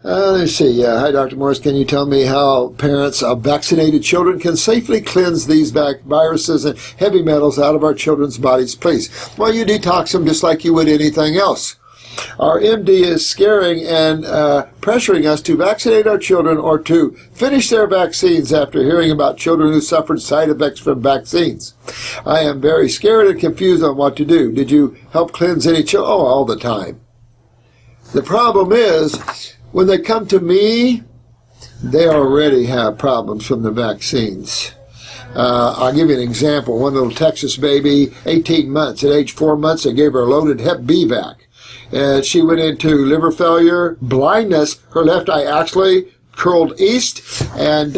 Let's see. Hi, Dr. Morse. Can you tell me how parents of vaccinated children can safely cleanse these viruses and heavy metals out of our children's bodies, please? Well, you detox them just like you would anything else. Our MD is scaring and pressuring us to vaccinate our children or to finish their vaccines after hearing about children who suffered side effects from vaccines. I am very scared and confused on what to do. Did you help cleanse any children? Oh, all the time. The problem is, when they come to me, they already have problems from the vaccines. I'll give you an example. One little Texas baby, 18 months. At age 4 months, they gave her a loaded Hep B vac. And she went into liver failure, blindness. Her left eye actually curled east, and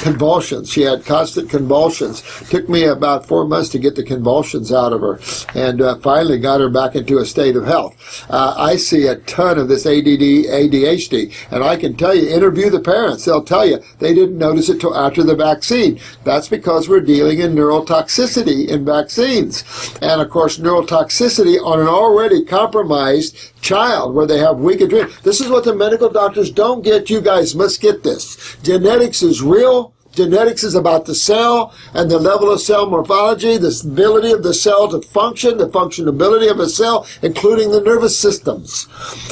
convulsions. She had constant convulsions. Took me about 4 months to get the convulsions out of her, and finally got her back into a state of health. I see a ton of this ADD, ADHD, and I can tell you, interview the parents. They'll tell you they didn't notice it till after the vaccine. That's because we're dealing in neurotoxicity in vaccines. And of course, neurotoxicity on an already compromised child where they have weak adrenals. This is what the medical doctors don't get. You guys must get this. Genetics is real. Genetics is about the cell and the level of cell morphology, the ability of the cell to function, the functionability of a cell, including the nervous systems.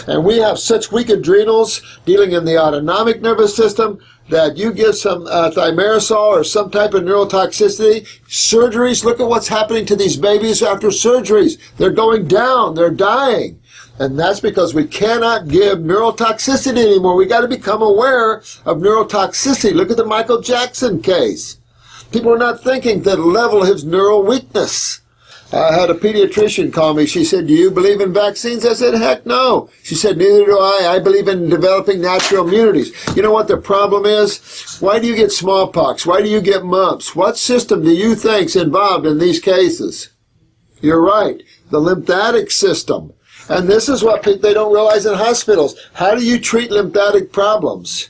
And we have such weak adrenals dealing in the autonomic nervous system that you give some thimerosal or some type of neurotoxicity, surgeries, look at what's happening to these babies after surgeries. They're going down, they're dying. And that's because we cannot give neurotoxicity anymore. We got to become aware of neurotoxicity. Look at the Michael Jackson case. People are not thinking the level of his neural weakness. I had a pediatrician call me. She said, do you believe in vaccines? I said, heck no. She said, neither do I. I believe in developing natural immunities. You know what the problem is? Why do you get smallpox? Why do you get mumps? What system do you think's involved in these cases? You're right. The lymphatic system. And this is what they don't realize in hospitals. How do you treat lymphatic problems?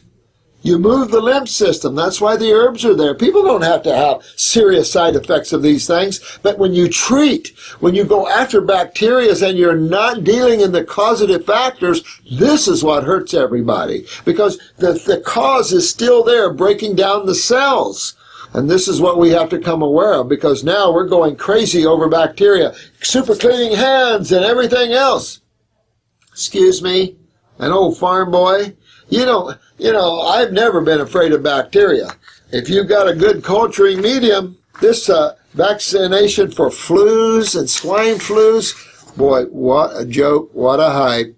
You move the lymph system. That's why the herbs are there. People don't have to have serious side effects of these things. But when you treat, when you go after bacteria and you're not dealing in the causative factors, this is what hurts everybody. Because the cause is still there, breaking down the cells. And this is what we have to come aware of, because now we're going crazy over bacteria, super cleaning hands and everything else. Excuse me, an old farm boy. You know, I've never been afraid of bacteria. If you've got a good culturing medium, this vaccination for flus and swine flus, boy, what a joke, what a hype.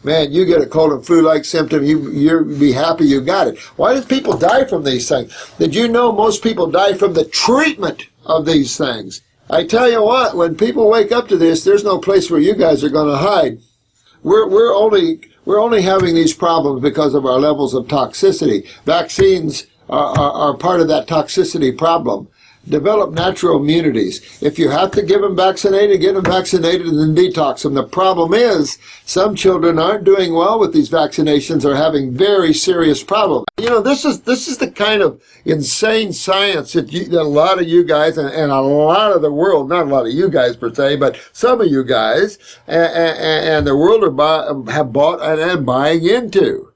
Man, you get a cold and flu-like symptom, you'll be happy you got it. Why do people die from these things? Did you know most people die from the treatment of these things? I tell you what, when people wake up to this, there's no place where you guys are going to hide. We're only having these problems because of our levels of toxicity. Vaccines are part of that toxicity problem. Develop natural immunities. If you have to get them vaccinated and then detox them. The problem is some children aren't doing well with these vaccinations or having very serious problems. You know, this is the kind of insane science that a lot of you guys and a lot of the world, not a lot of you guys per se, but some of you guys and the world have bought and buying into.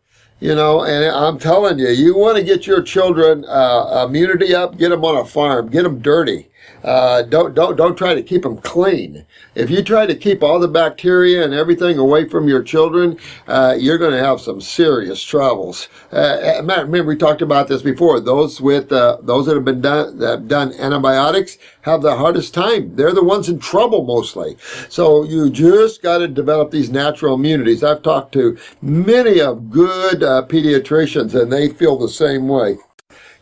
You know, and I'm telling you, you want to get your children immunity up, get them on a farm, get them dirty. Don't try to keep them clean. If you try to keep all the bacteria and everything away from your children, you're going to have some serious troubles. Remember, we talked about this before. Those that have been done antibiotics have the hardest time. They're the ones in trouble mostly. So you just got to develop these natural immunities. I've talked to many of good pediatricians, and they feel the same way.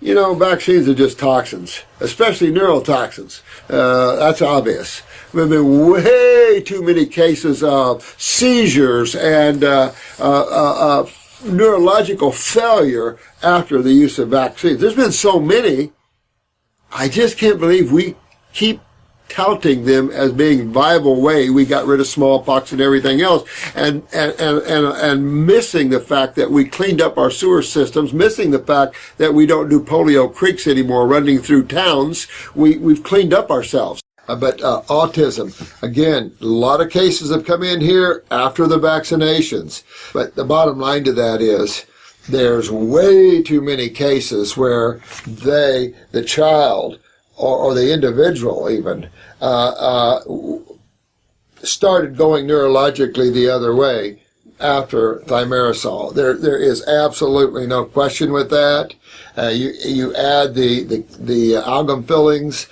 You know, vaccines are just toxins, especially neurotoxins. That's obvious. There have been way too many cases of seizures and neurological failure after the use of vaccines. There's been so many, I just can't believe we keep touting them as being a viable way. We got rid of smallpox and everything else, and missing the fact that we cleaned up our sewer systems, missing the fact that we don't do polio creeks anymore running through towns. We've cleaned up ourselves. But autism, again, a lot of cases have come in here after the vaccinations. But the bottom line to that is there's way too many cases where the child, or the individual even, started going neurologically the other way after thimerosal. There is absolutely no question with that. You add the amalgam fillings,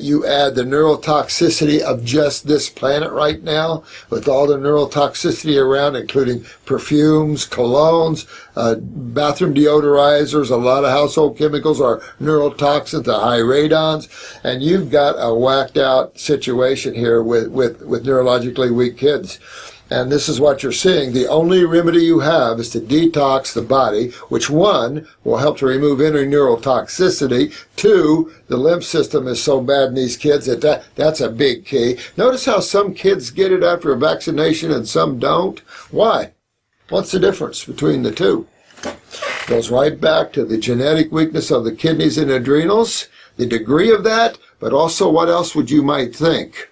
you add the neurotoxicity of just this planet right now, with all the neurotoxicity around, including perfumes, colognes, bathroom deodorizers, a lot of household chemicals are neurotoxins, the high radons, and you've got a whacked out situation here with neurologically weak kids. And this is what you're seeing. The only remedy you have is to detox the body, which, one, will help to remove any neurotoxicity. Two, the lymph system is so bad in these kids that's a big key. Notice how some kids get it after a vaccination and some don't. Why? What's the difference between the two? Goes right back to the genetic weakness of the kidneys and adrenals, the degree of that, but also what else would you might think?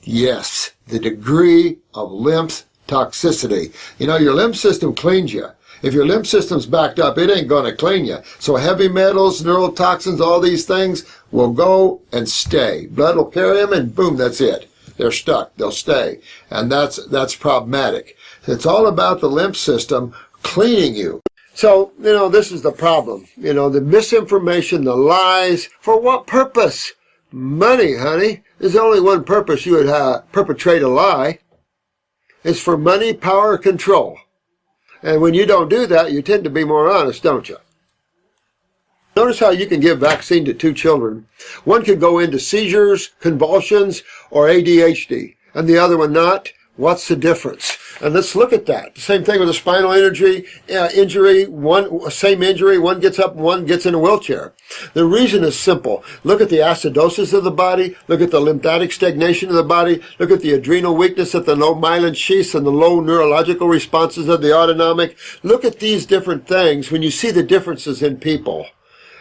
Yes, the degree of lymph toxicity. You know, your lymph system cleans you. If your lymph system's backed up, it ain't going to clean you. So heavy metals, neurotoxins, all these things will go and stay. Blood will carry them, and boom, that's it. They're stuck. They'll stay. And that's problematic. It's all about the lymph system cleaning you. So, you know, this is the problem. You know, the misinformation, the lies. For what purpose? Money, honey. There's only one purpose you would perpetrate a lie. It's for money, power, control. And when you don't do that, you tend to be more honest, don't you? Notice how you can give vaccine to two children. One could go into seizures, convulsions, or ADHD, and the other one not. What's the difference? And let's look at that. The same thing with a spinal injury, same injury, one gets up and one gets in a wheelchair. The reason is simple. Look at the acidosis of the body, look at the lymphatic stagnation of the body, look at the adrenal weakness at the low myelin sheaths and the low neurological responses of the autonomic. Look at these different things when you see the differences in people.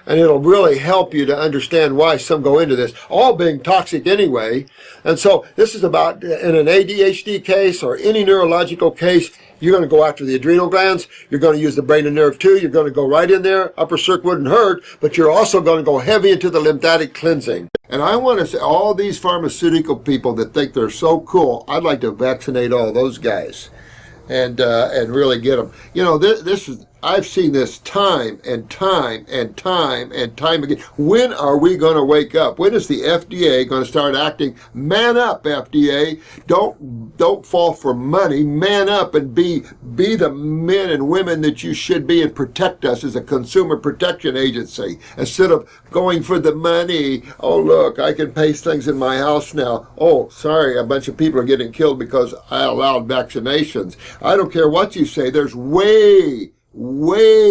And it'll really help you to understand why some go into this, all being toxic anyway. And so this is about, in an ADHD case or any neurological case, you're going to go after the adrenal glands. You're going to use the brain and nerve too. You're going to go right in there. Upper circ wouldn't hurt, but you're also going to go heavy into the lymphatic cleansing. And I want to say, all these pharmaceutical people that think they're so cool, I'd like to vaccinate all those guys and really get them. You know, this is, I've seen this time and time and time and time again. When are we going to wake up? When is the FDA going to start acting? Man up, FDA. Don't fall for money. Man up and be the men and women that you should be and protect us as a consumer protection agency instead of going for the money. Oh, look, I can paste things in my house now. Oh, sorry, a bunch of people are getting killed because I allowed vaccinations. I don't care what you say. There's way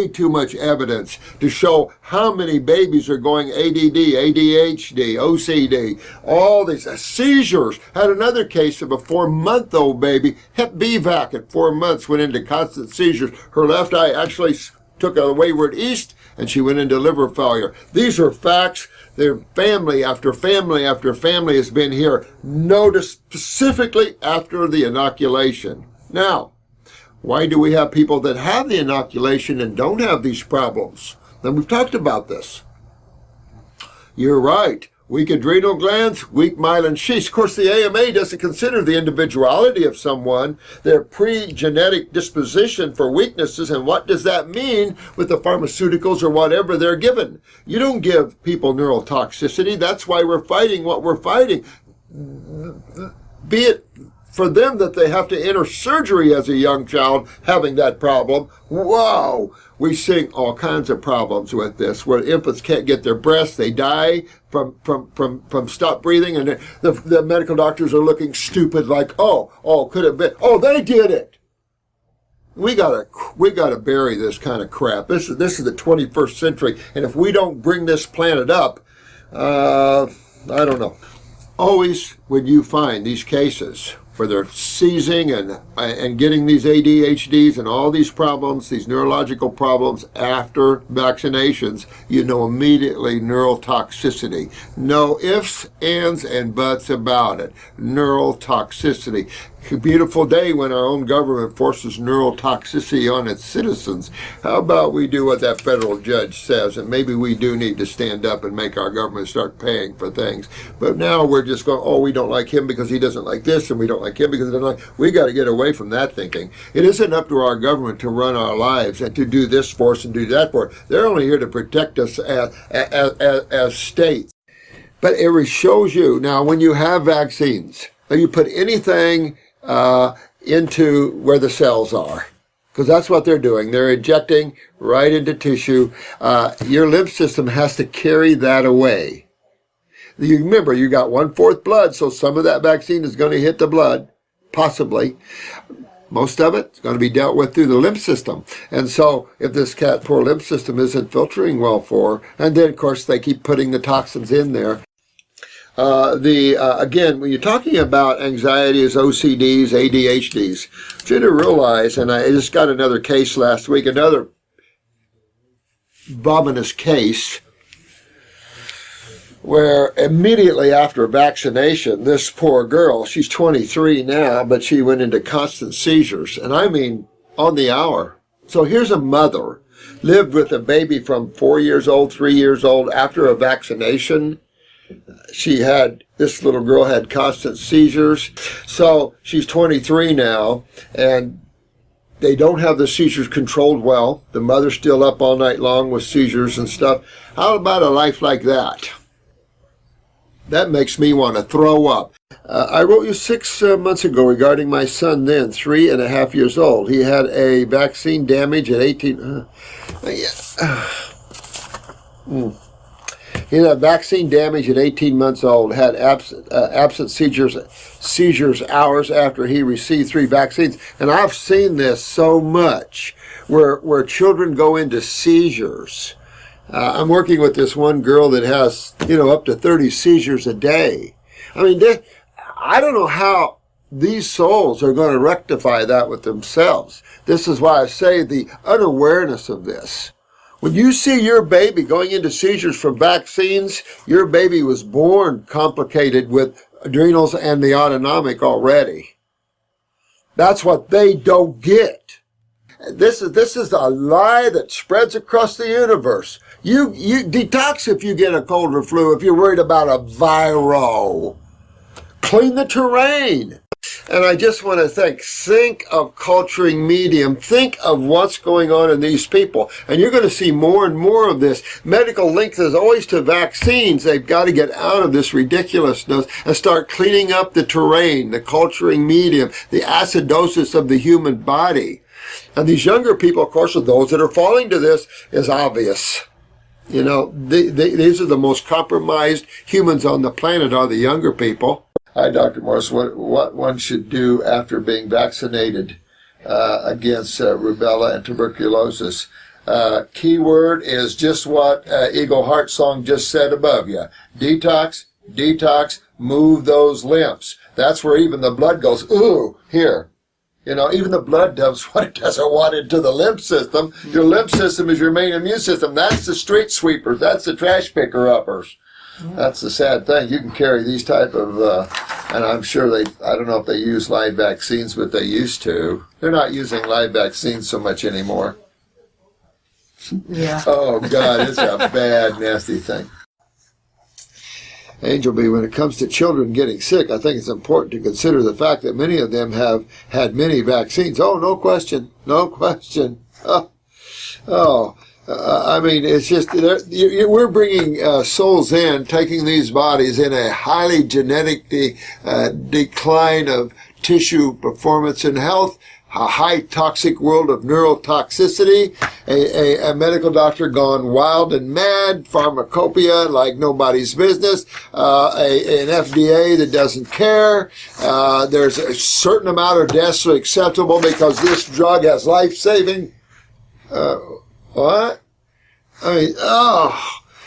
too much evidence to show how many babies are going ADD, ADHD, OCD, all these seizures. Had another case of a 4-month-old baby, Hep B vac at 4 months, went into constant seizures. Her left eye actually took a wayward east, and she went into liver failure. These are facts. Their family after family after family has been here, noticed specifically after the inoculation. Now, why do we have people that have the inoculation and don't have these problems? And we've talked about this. You're right. Weak adrenal glands, weak myelin sheaths. Of course, the AMA doesn't consider the individuality of someone, their pre-genetic disposition for weaknesses, and what does that mean with the pharmaceuticals or whatever they're given? You don't give people neurotoxicity. That's why we're fighting what we're fighting. Be it for them that they have to enter surgery as a young child having that problem. Whoa! We see all kinds of problems with this, where infants can't get their breaths, they die from stop breathing, and the medical doctors are looking stupid like, oh, could have been, oh, they did it. We gotta bury this kind of crap. This is the 21st century, and if we don't bring this planet up, I don't know. Always when you find these cases where they're seizing and getting these ADHDs and all these problems, these neurological problems after vaccinations, you know immediately neurotoxicity. No ifs, ands, and buts about it. Neurotoxicity. A beautiful day when our own government forces neurotoxicity on its citizens. How about we do what that federal judge says, and maybe we do need to stand up and make our government start paying for things. But now we're just going, oh, we don't like him because he doesn't like this, and we don't like him because he doesn't like... We got to get away from that thinking. It isn't up to our government to run our lives and to do this for us and do that for us. They're only here to protect us as states. But it shows you, now when you have vaccines, and you put anything into where the cells are, because that's what they're doing. They're injecting right into tissue. Your lymph system has to carry that away. You remember, you got 1/4 blood, so some of that vaccine is going to hit the blood, possibly. Most of it's going to be dealt with through the lymph system. And so if this poor lymph system isn't filtering well for her, and then of course they keep putting the toxins in there. Again, when you're talking about anxieties, OCDs, ADHDs, you to realize, and I just got another case last week, another ominous case, where immediately after vaccination, this poor girl, she's 23 now, but she went into constant seizures, and I mean on the hour. So here's a mother, lived with a baby from 4 years old, 3 years old, after a vaccination. This little girl had constant seizures. So she's 23 now, and they don't have the seizures controlled well. The mother's still up all night long with seizures and stuff. How about a life like that? That makes me want to throw up. I wrote you 6 months ago regarding my son then, 3.5 years old. He had a vaccine damage at 18... He had vaccine damage at 18 months old, had absent seizures hours after he received 3 vaccines. And I've seen this so much, where children go into seizures. I'm working with this one girl that has, up to 30 seizures a day. I mean, I don't know how these souls are going to rectify that with themselves. This is why I say the unawareness of this. When you see your baby going into seizures from vaccines, your baby was born complicated with adrenals and the autonomic already. That's what they don't get. This is a lie that spreads across the universe. You detox if you get a cold or flu, if you're worried about a viral. Clean the terrain. And I just want to think of culturing medium, think of what's going on in these people. And you're going to see more and more of this. Medical link is always to vaccines. They've got to get out of this ridiculousness and start cleaning up the terrain, the culturing medium, the acidosis of the human body. And these younger people, of course, are those that are falling to this, is obvious. These are the most compromised humans on the planet, are the younger people. Hi, Dr. Morse. What one should do after being vaccinated against rubella and tuberculosis. Keyword is just what Eagle Heart Song just said above you. Detox, detox, move those lymphs. That's where even the blood goes, ooh, here. Even the blood does what it doesn't want into the lymph system. Your lymph system is your main immune system. That's the street sweepers. That's the trash picker-uppers. That's the sad thing. You can carry these type of, and I'm sure I don't know if they use live vaccines, but they used to. They're not using live vaccines so much anymore. Yeah. Oh, God, it's a bad, nasty thing. Angel Bee, when it comes to children getting sick, I think it's important to consider the fact that many of them have had many vaccines. Oh, no question. No question. I mean, it's just, we're bringing souls in, taking these bodies in a highly genetic decline of tissue performance and health, a high toxic world of neurotoxicity, a medical doctor gone wild and mad, pharmacopoeia like nobody's business, an FDA that doesn't care. There's a certain amount of deaths acceptable because this drug has life-saving. What? I mean,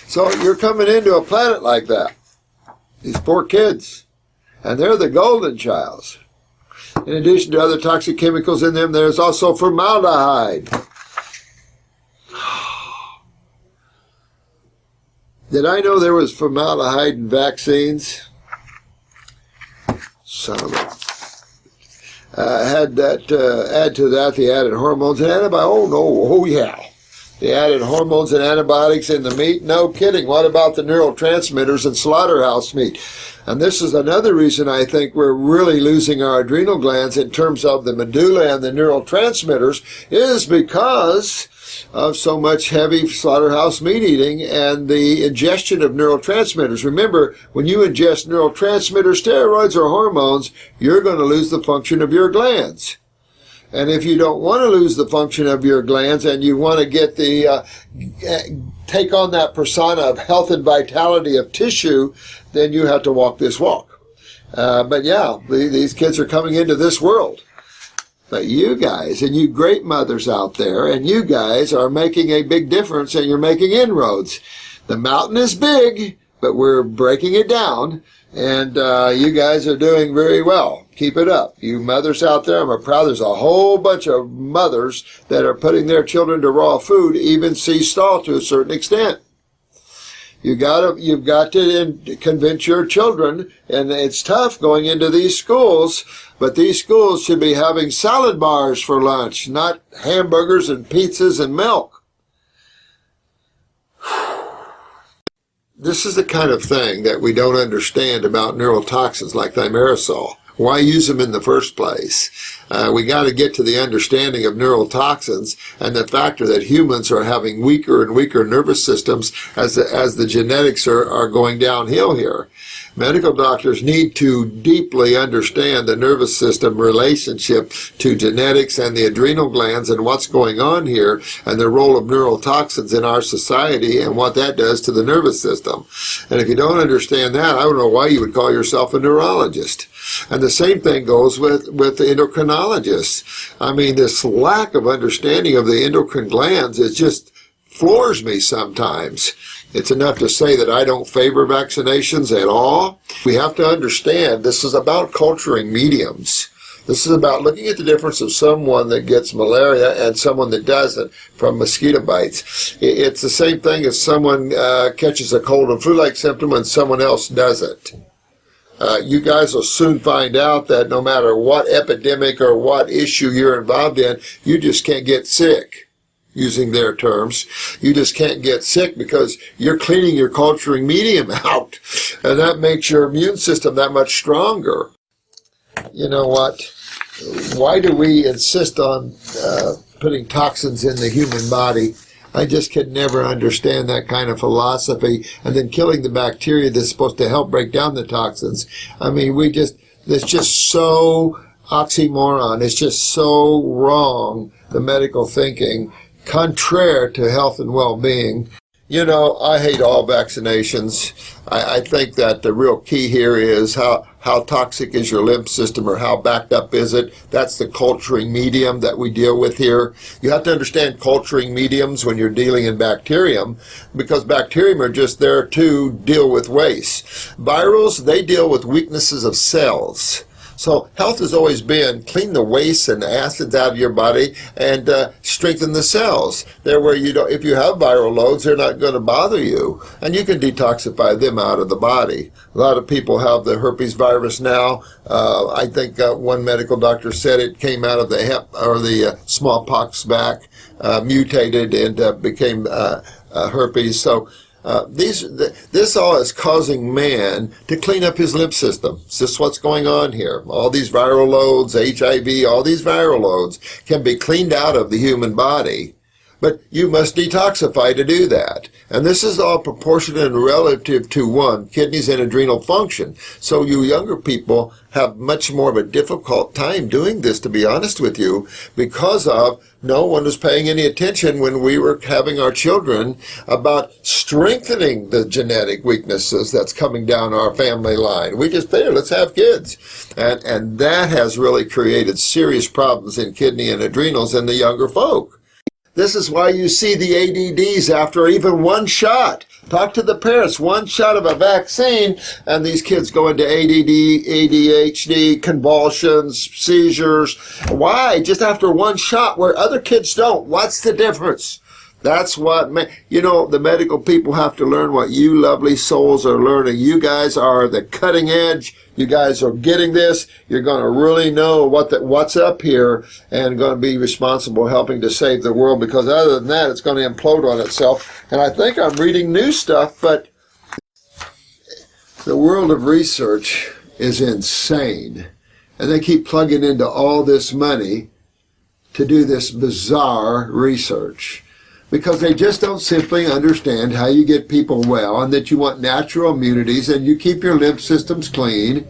so you're coming into a planet like that. These poor kids. And they're the golden childs. In addition to other toxic chemicals in them, there's also formaldehyde. Did I know there was formaldehyde in vaccines? Son of a... had that, add to that the added hormones and antibiotics. Oh no, oh yeah. The added hormones and antibiotics in the meat? No kidding. What about the neurotransmitters in slaughterhouse meat? And this is another reason I think we're really losing our adrenal glands in terms of the medulla and the neurotransmitters, is because of so much heavy slaughterhouse meat eating and the ingestion of neurotransmitters. Remember, when you ingest neurotransmitters, steroids, or hormones, you're going to lose the function of your glands. And if you don't want to lose the function of your glands and you want to get the take on that persona of health and vitality of tissue, then you have to walk this walk. But yeah, these kids are coming into this world. But you guys, and you great mothers out there, and you guys are making a big difference, and you're making inroads. The mountain is big, but we're breaking it down, and you guys are doing very well. Keep it up. You mothers out there, I'm proud there's a whole bunch of mothers that are putting their children to raw food, even sea-stall to a certain extent. You've got to convince your children, and it's tough going into these schools, but these schools should be having salad bars for lunch, not hamburgers and pizzas and milk. This is the kind of thing that we don't understand about neurotoxins like thimerosal. Why use them in the first place? We got to get to the understanding of neurotoxins and the factor that humans are having weaker and weaker nervous systems as the genetics are going downhill here. Medical doctors need to deeply understand the nervous system relationship to genetics and the adrenal glands and what's going on here and the role of neurotoxins in our society and what that does to the nervous system. And if you don't understand that, I don't know why you would call yourself a neurologist. And the same thing goes with the endocrinologists. I mean, this lack of understanding of the endocrine glands, it just floors me sometimes. It's enough to say that I don't favor vaccinations at all. We have to understand this is about culturing mediums. This is about looking at the difference of someone that gets malaria and someone that doesn't from mosquito bites. It's the same thing as someone catches a cold and flu-like symptom and someone else doesn't. You guys will soon find out that no matter what epidemic or what issue you're involved in, you just can't get sick. Using their terms, you just can't get sick because you're cleaning your culturing medium out, and that makes your immune system that much stronger. You know what? Why do we insist on putting toxins in the human body? I just could never understand that kind of philosophy, and then killing the bacteria that's supposed to help break down the toxins. I mean, it's just so oxymoron. It's just so wrong, the medical thinking. Contraire to health and well-being. You know, I hate all vaccinations. I think that the real key here is how toxic is your lymph system or how backed up is it. That's the culturing medium that we deal with here. You have to understand culturing mediums when you're dealing in bacterium, because bacterium are just there to deal with waste. Virals, they deal with weaknesses of cells. So health has always been clean the waste and acids out of your body and strengthen the cells. There where you don't, if you have viral loads, they're not going to bother you, and you can detoxify them out of the body. A lot of people have the herpes virus now. I think one medical doctor said it came out of the smallpox back, mutated and became herpes. So. This all is causing man to clean up his lymph system. It's just what's going on here. All these viral loads, HIV, all these viral loads can be cleaned out of the human body. But you must detoxify to do that. And this is all proportionate and relative to, one, kidneys and adrenal function. So you younger people have much more of a difficult time doing this, to be honest with you, because of no one was paying any attention when we were having our children about strengthening the genetic weaknesses that's coming down our family line. We just figured, let's have kids. And that has really created serious problems in kidney and adrenals in the younger folk. This is why you see the ADDs after even one shot. Talk to the parents. One shot of a vaccine, and these kids go into ADD, ADHD, convulsions, seizures. Why? Just after one shot, where other kids don't. What's the difference? That's what, you know, the medical people have to learn what you lovely souls are learning. You guys are the cutting edge. You guys are getting this. You're going to really know what's up here and going to be responsible helping to save the world, because other than that, it's going to implode on itself. And I think I'm reading new stuff, but the world of research is insane. And they keep plugging into all this money to do this bizarre research, because they just don't simply understand how you get people well, and that you want natural immunities and you keep your lymph systems clean.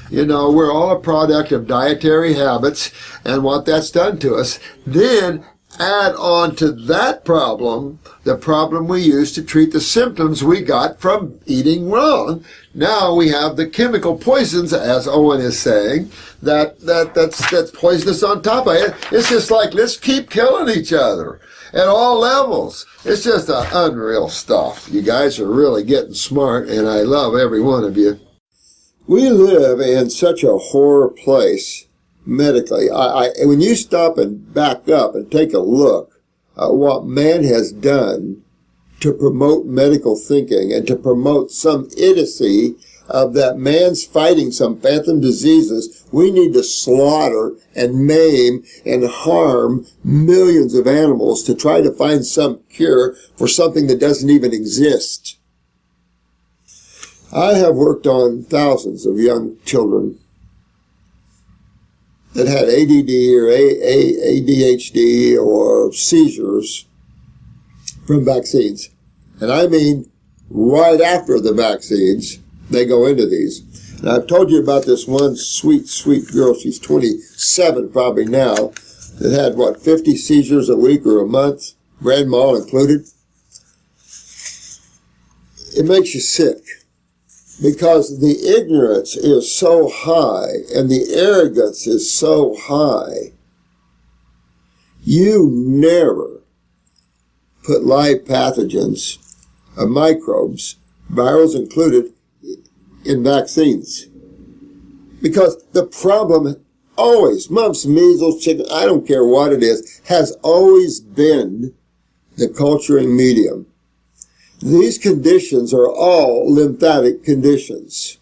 You know, we're all a product of dietary habits and what that's done to us. Then add on to that problem the problem we use to treat the symptoms we got from eating wrong. Now we have the chemical poisons, as Owen is saying, that's poisonous on top of it. It's just like, let's keep killing each other at all levels. It's just unreal stuff. You guys are really getting smart, and I love every one of you. We live in such a horror place medically. When you stop and back up and take a look at what man has done to promote medical thinking and to promote some idiocy of that man's fighting some phantom diseases, we need to slaughter and maim and harm millions of animals to try to find some cure for something that doesn't even exist. I have worked on thousands of young children that had ADD or ADHD or seizures from vaccines. And I mean, right after the vaccines, they go into these. And I've told you about this one sweet, sweet girl. She's 27 probably now, that had, what, 50 seizures a week or a month, grand mal included. It makes you sick, because the ignorance is so high and the arrogance is so high. You never put live pathogens of microbes, virals included, in vaccines. Because the problem always, mumps, measles, chicken, I don't care what it is, has always been the culturing medium. These conditions are all lymphatic conditions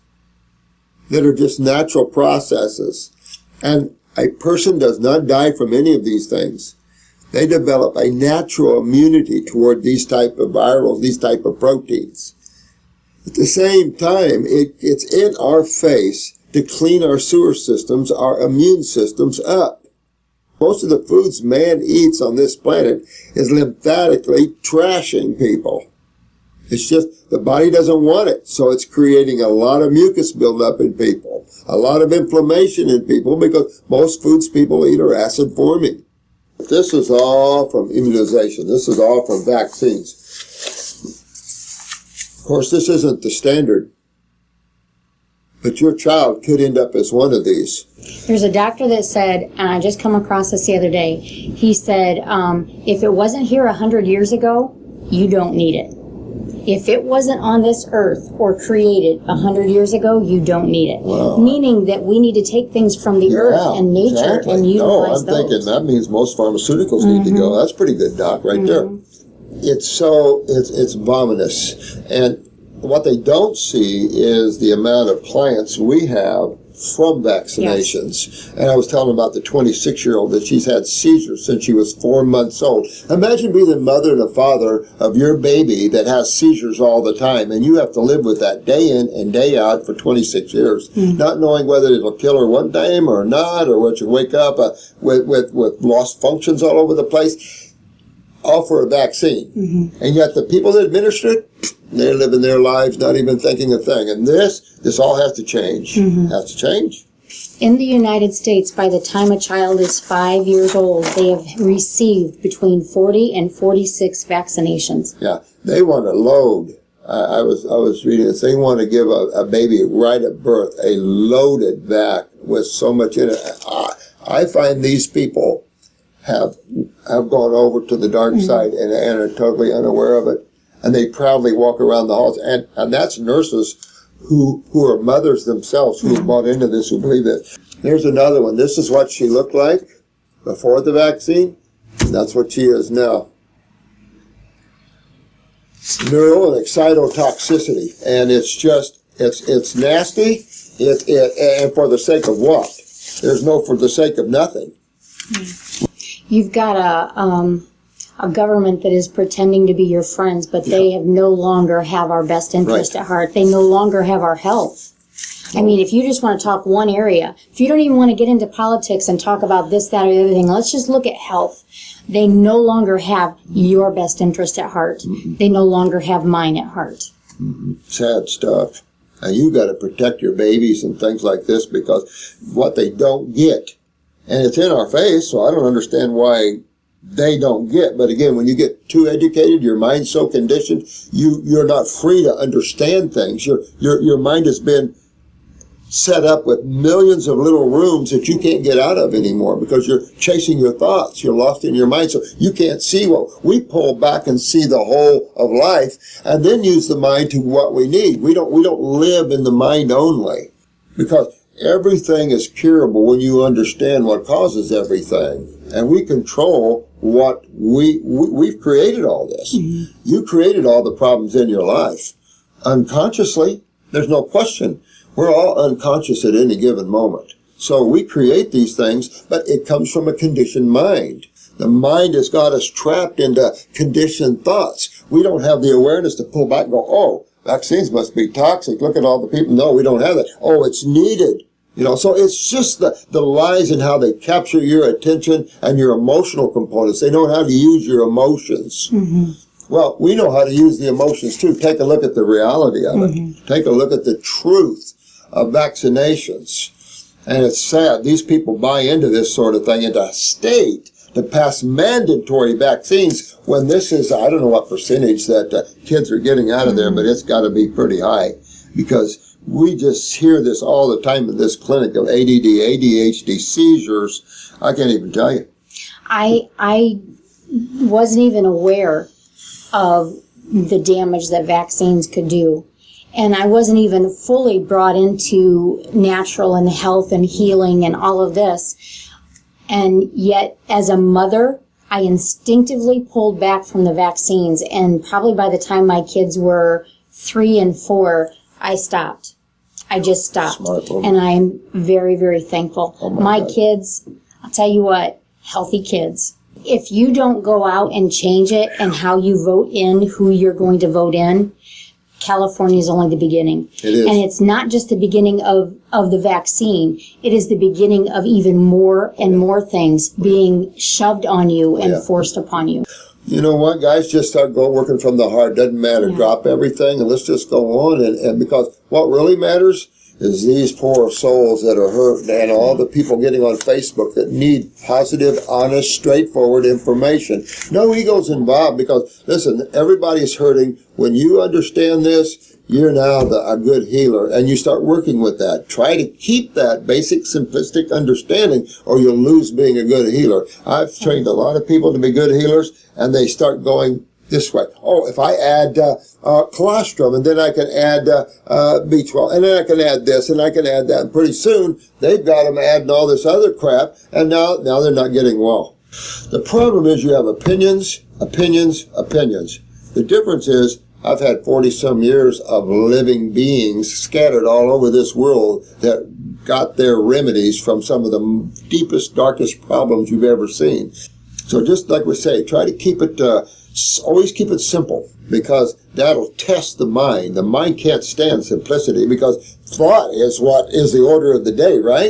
that are just natural processes. And a person does not die from any of these things. They develop a natural immunity toward these type of virals, these type of proteins. At the same time, it's in our face to clean our sewer systems, our immune systems up. Most of the foods man eats on this planet is lymphatically trashing people. It's just the body doesn't want it, so it's creating a lot of mucus buildup in people, a lot of inflammation in people, because most foods people eat are acid forming. This is all from immunization. This is all from vaccines. Of course, this isn't the standard, but your child could end up as one of these. There's a doctor that said, and I just come across this the other day, he said, if it wasn't here 100 years ago, you don't need it. If it wasn't on this earth or created 100 years ago, you don't need it. Wow. Meaning that we need to take things from the earth and nature and utilize those. I'm thinking that means most pharmaceuticals need to go. That's pretty good, Doc, right there. It's vomitous. And what they don't see is the amount of clients we have from vaccinations. Yes. And I was telling about the 26-year-old that she's had seizures since she was 4 months old. Imagine being the mother and the father of your baby that has seizures all the time, and you have to live with that day in and day out for 26 years, not knowing whether it'll kill her one time or not, or whether you wake up with lost functions all over the place, all for a vaccine. And yet the people that administer it, they're living their lives not even thinking a thing. And this all has to change. Has to change. In the United States, by the time a child is 5 years old, they have received between 40 and 46 vaccinations. Yeah, they want to load. I was reading this. They want to give a baby right at birth a loaded vac with so much in it. I find these people have gone over to the dark side and are totally unaware of it. And they proudly walk around the halls. And that's nurses who are mothers themselves, who have bought into this, who believe it. There's another one. This is what she looked like before the vaccine. And that's what she is now. Neural and excitotoxicity. And it's just, it's nasty. And for the sake of what? There's no for the sake of nothing. You've got a government that is pretending to be your friends, but they have no longer have our best interest at heart. They no longer have our health. I mean, if you just want to talk one area, if you don't even want to get into politics and talk about this, that, or the other thing, let's just look at health. They no longer have your best interest at heart. They no longer have mine at heart. Sad stuff. And you got to protect your babies and things like this, because what they don't get, and it's in our face, so I don't understand why they don't get. But again, when you get too educated, your mind's so conditioned, you're not free to understand things. Your mind has been set up with millions of little rooms that you can't get out of anymore because you're chasing your thoughts. You're lost in your mind, so you can't see what we pull back and see the whole of life, and then use the mind to what we need. We don't live in the mind only, because everything is curable when you understand what causes everything, and we control what we've created all this. You created all the problems in your life unconsciously. There's no question. We're all unconscious at any given moment. So we create these things, but it comes from a conditioned mind. The mind has got us trapped into conditioned thoughts. We don't have the awareness to pull back and go, oh, vaccines must be toxic. Look at all the people. No, we don't have that. Oh, it's needed. You know, so it's just the lies and how they capture your attention and your emotional components. They know how to use your emotions. Well, we know how to use the emotions too. Take a look at the reality of it. Take a look at the truth of vaccinations. And it's sad. These people buy into this sort of thing, into a state to pass mandatory vaccines when this is, I don't know what percentage that kids are getting out of there, but it's got to be pretty high, because we just hear this all the time in this clinic of ADD, ADHD, seizures. I can't even tell you. I wasn't even aware of the damage that vaccines could do. And I wasn't even fully brought into natural and health and healing and all of this. And yet, as a mother, I instinctively pulled back from the vaccines. And probably by the time my kids were 3 and 4, I stopped. I just stopped. And I'm very, very thankful. My kids, I'll tell you what, healthy kids. If you don't go out and change it and how you vote in who you're going to vote in, California is only the beginning. It is. And it's not just the beginning of the vaccine. It is the beginning of even more and more things being shoved on you and forced upon you. You know what, guys? Just start working from the heart. Doesn't matter. Drop everything and let's just go on. And because what really matters is these poor souls that are hurt, and all the people getting on Facebook that need positive, honest, straightforward information. No egos involved, because, listen, everybody's hurting. When you understand this, you're now a good healer, and you start working with that. Try to keep that basic, simplistic understanding, or you'll lose being a good healer. I've trained a lot of people to be good healers, and they start going this way. Oh, if I add colostrum, and then I can add B12, and then I can add this, and I can add that, and pretty soon they've got them adding all this other crap, and now they're not getting well. The problem is you have opinions, opinions, opinions. The difference is I've had 40-some years of living beings scattered all over this world that got their remedies from some of the deepest, darkest problems you've ever seen. So just like we say, try to keep it always keep it simple, because that'll test the mind. The mind can't stand simplicity, because thought is what is the order of the day, right?